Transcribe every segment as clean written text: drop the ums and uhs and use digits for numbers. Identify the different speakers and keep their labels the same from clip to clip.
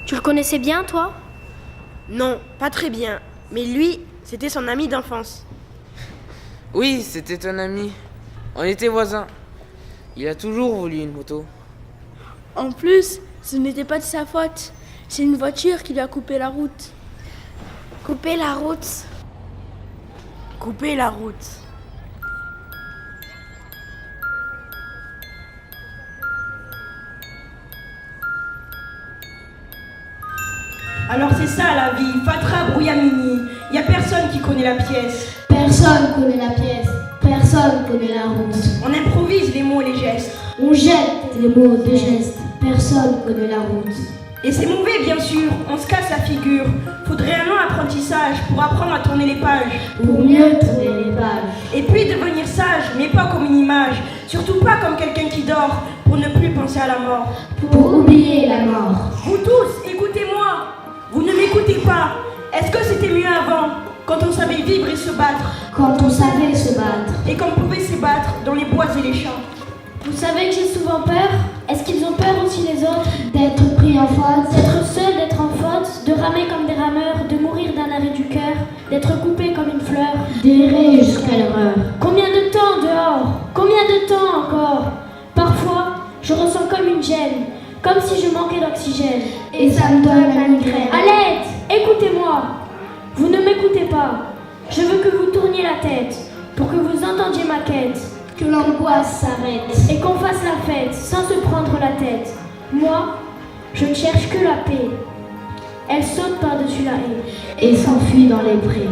Speaker 1: Tu le connaissais bien, toi?
Speaker 2: Non, pas très bien. Mais lui, c'était son ami d'enfance.
Speaker 3: Oui, c'était un ami. On était voisins. Il a toujours voulu une moto.
Speaker 4: En plus, ce n'était pas de sa faute. C'est une voiture qui lui a coupé la route.
Speaker 2: Couper la route. Couper la route.
Speaker 5: Alors c'est ça la vie, Fatra Brouillamini. Y a personne qui connaît la pièce.
Speaker 6: Personne connaît la pièce, personne connaît la route.
Speaker 5: On improvise les mots et les gestes.
Speaker 6: On jette les mots, des gestes, personne connaît la route.
Speaker 5: Et c'est mauvais bien sûr, on se casse la figure. Faudrait un long apprentissage pour apprendre à tourner les pages.
Speaker 6: Pour mieux tourner les pages.
Speaker 5: Et puis devenir sage, mais pas comme une image. Surtout pas comme quelqu'un qui dort, pour ne plus penser à la mort.
Speaker 6: Pour oublier la mort.
Speaker 5: Vous tous, écoutez-moi. Vous ne m'écoutez pas. Est-ce que c'était mieux avant, quand on savait vivre et se battre,
Speaker 6: Quand on savait se battre.
Speaker 5: et qu'on pouvait se battre dans les bois et les champs?
Speaker 1: Vous savez que j'ai souvent peur? Est-ce qu'ils ont peur aussi les autres?
Speaker 6: D'être pris en faute.
Speaker 1: D'être seul, d'être en faute, de ramer comme des rameurs, de mourir d'un arrêt du cœur, d'être coupé comme une fleur.
Speaker 6: D'errer jusqu'à l'horreur.
Speaker 1: Combien de temps dehors? Combien de temps encore? Parfois, je ressens comme une gêne, comme si je manquais d'oxygène.
Speaker 6: Et ça me donne la migraine.
Speaker 1: À l'aide! Écoutez-moi! Vous ne m'écoutez pas. Je veux que vous tourniez la tête, pour que vous entendiez ma quête,
Speaker 6: Que l'angoisse s'arrête.
Speaker 1: et qu'on fasse la fête sans se prendre la tête. Moi, je ne cherche que la paix. Elle saute par-dessus la haie.
Speaker 6: Et s'enfuit dans les prés.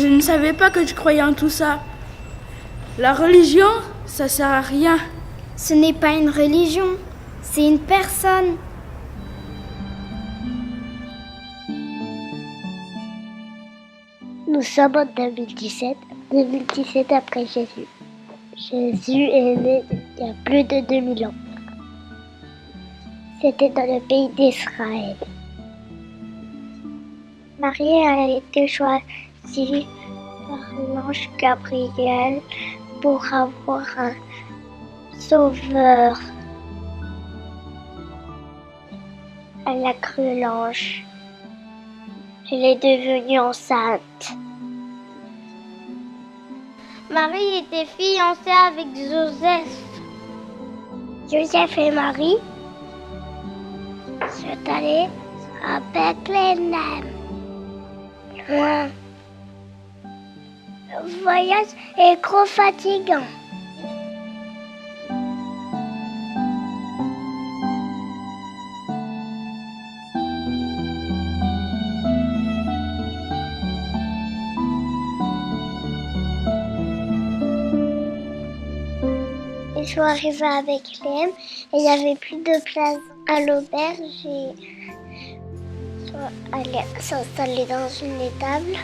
Speaker 4: Je ne savais pas que tu croyais en tout ça. La religion, ça sert à rien.
Speaker 7: Ce n'est pas une religion, c'est une personne.
Speaker 8: Nous sommes en 2017 après Jésus. Jésus est né il y a plus de 2000 ans. C'était dans le pays d'Israël. Marie a été choisie par l'ange Gabriel pour avoir un sauveur. Elle a cru l'ange. Elle est devenue enceinte.
Speaker 7: Marie était fiancée avec Joseph.
Speaker 8: Joseph et Marie sont allés à Bethléem. Loin. Le voyage est trop fatigant. Ils sont arrivés à Bethléem et il n'y avait plus de place à l'auberge. Ils sont allés s'installer dans une étable.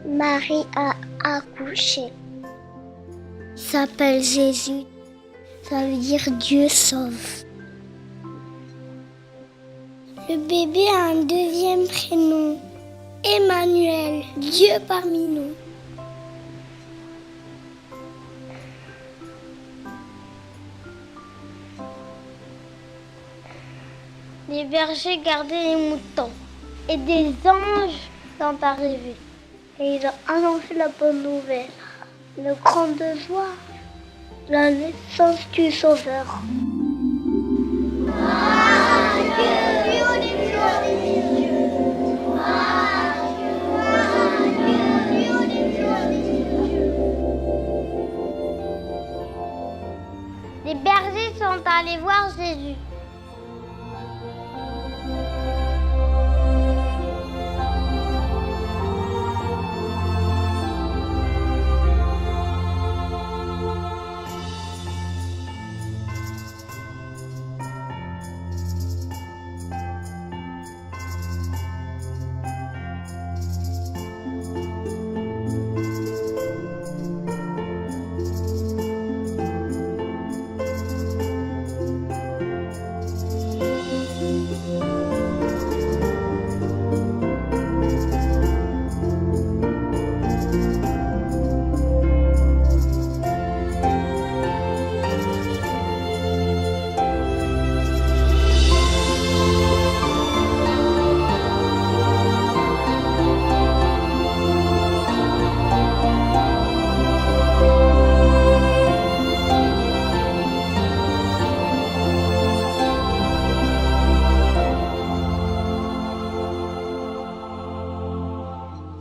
Speaker 8: Marie a accouché. Il s'appelle Jésus. Ça veut dire Dieu sauve. Le bébé a un deuxième prénom. Emmanuel, Dieu parmi nous.
Speaker 7: Les bergers gardaient les moutons et des anges sont arrivés.
Speaker 8: Et ils ont annoncé la bonne nouvelle, le grande joie, la naissance du Sauveur.
Speaker 7: Les bergers sont allés voir Jésus.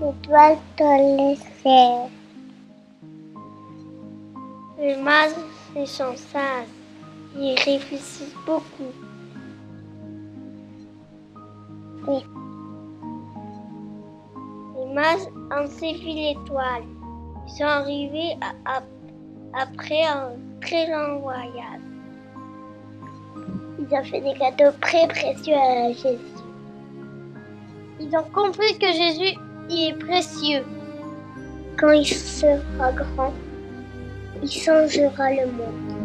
Speaker 8: L'étoile dans les cieux. Les mages, ils sont sages. Ils réfléchissent beaucoup. Oui. Les mages ont suivi l'étoile. Ils sont arrivés après un très long voyage. Ils ont fait des cadeaux très précieux à Jésus.
Speaker 7: Ils ont compris que Jésus y est précieux.
Speaker 8: Quand il sera grand, il changera le monde.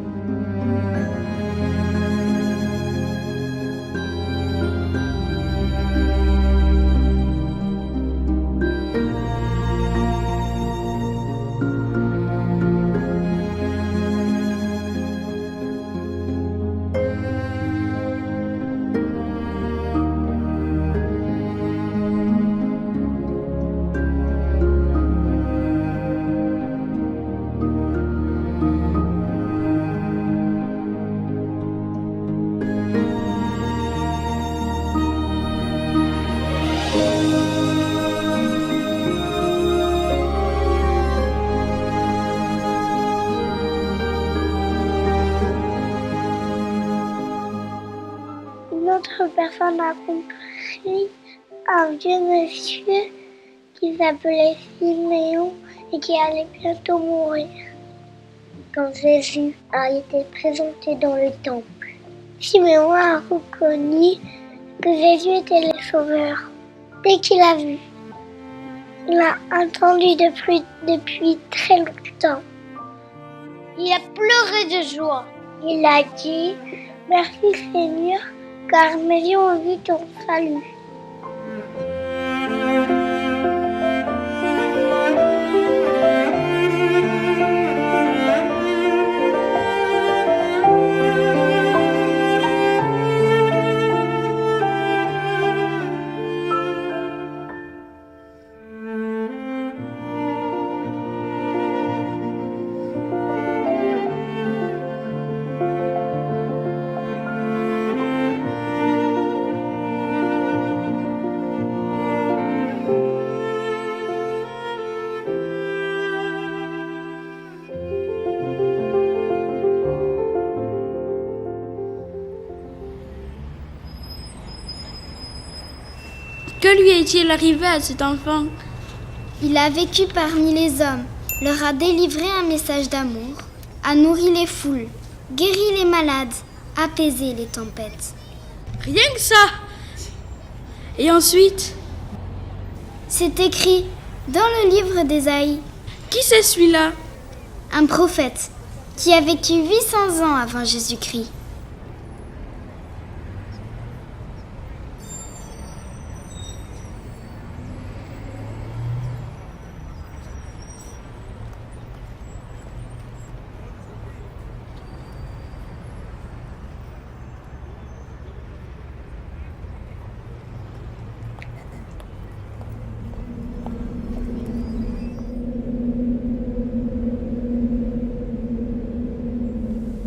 Speaker 8: Une autre personne a compris un vieux monsieur qui qui s'appelait Siméon et qui allait bientôt mourir. Quand Jésus a été présenté dans le temple, Siméon a reconnu que Jésus était le Sauveur. Dès qu'il l'a vu, il l'a attendu depuis très longtemps. Il a pleuré de joie. Il a dit « Merci Seigneur, car mes yeux ont vu ton salut. »
Speaker 4: Que lui est-il arrivé à cet enfant?
Speaker 9: Il a vécu parmi les hommes, leur a délivré un message d'amour, a nourri les foules, guéri les malades, apaisé les tempêtes.
Speaker 4: Rien que ça. Et ensuite?
Speaker 9: C'est écrit dans le livre d'Ésaïe.
Speaker 4: Qui c'est celui-là?
Speaker 9: Un prophète qui a vécu 800 ans avant Jésus-Christ.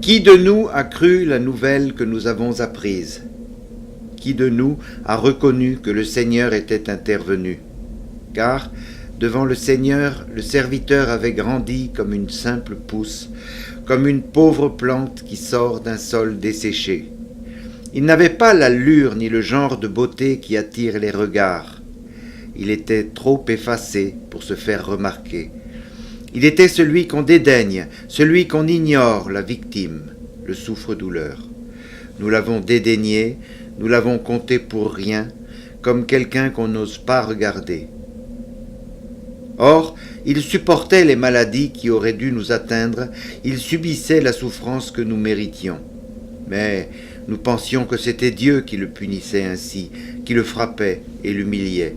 Speaker 10: Qui de nous a cru la nouvelle que nous avons apprise? Qui de nous a reconnu que le Seigneur était intervenu? Car, devant le Seigneur, le serviteur avait grandi comme une simple pousse, comme une pauvre plante qui sort d'un sol desséché. Il n'avait pas l'allure ni le genre de beauté qui attire les regards. Il était trop effacé pour se faire remarquer. Il était celui qu'on dédaigne, celui qu'on ignore, la victime, le souffre-douleur. Nous l'avons dédaigné, nous l'avons compté pour rien, comme quelqu'un qu'on n'ose pas regarder. Or, il supportait les maladies qui auraient dû nous atteindre, il subissait la souffrance que nous méritions. Mais nous pensions que c'était Dieu qui le punissait ainsi, qui le frappait et l'humiliait.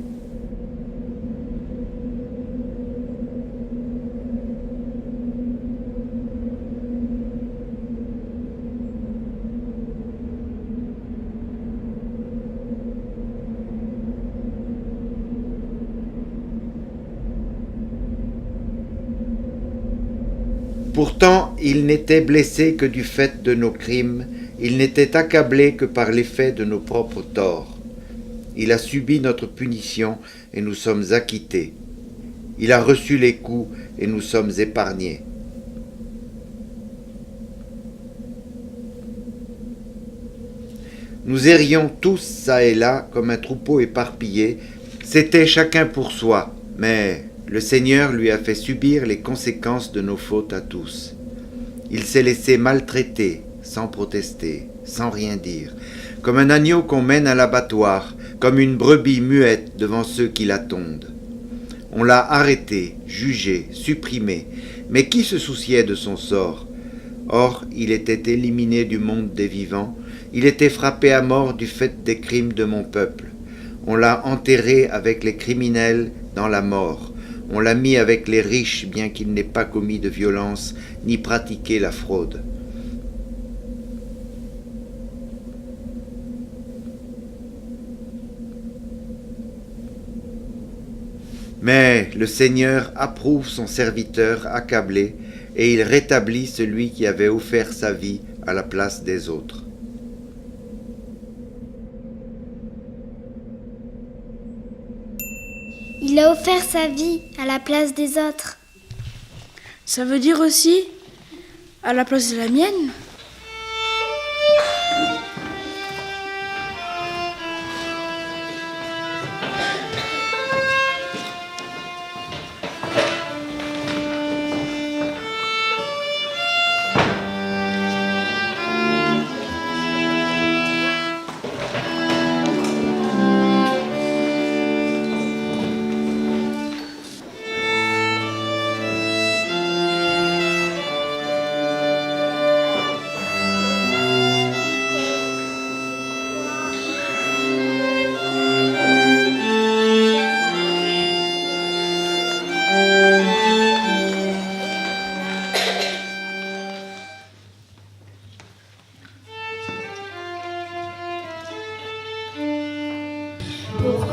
Speaker 10: Pourtant, il n'était blessé que du fait de nos crimes, il n'était accablé que par l'effet de nos propres torts. Il a subi notre punition et nous sommes acquittés. Il a reçu les coups et nous sommes épargnés. Nous errions tous çà et là comme un troupeau éparpillé, c'était chacun pour soi, mais le Seigneur lui a fait subir les conséquences de nos fautes à tous. Il s'est laissé maltraiter, sans protester, sans rien dire, comme un agneau qu'on mène à l'abattoir, comme une brebis muette devant ceux qui la tondent. On l'a arrêté, jugé, supprimé, mais qui se souciait de son sort? Or, il était éliminé du monde des vivants, il était frappé à mort du fait des crimes de mon peuple. On l'a enterré avec les criminels dans la mort. On l'a mis avec les riches, bien qu'il n'ait pas commis de violence, ni pratiqué la fraude. Mais le Seigneur approuve son serviteur accablé, et il rétablit celui qui avait offert sa vie à la place des autres.
Speaker 9: Il a offert sa vie à la place des autres.
Speaker 4: Ça veut dire aussi à la place de la mienne?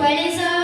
Speaker 1: pas les hommes.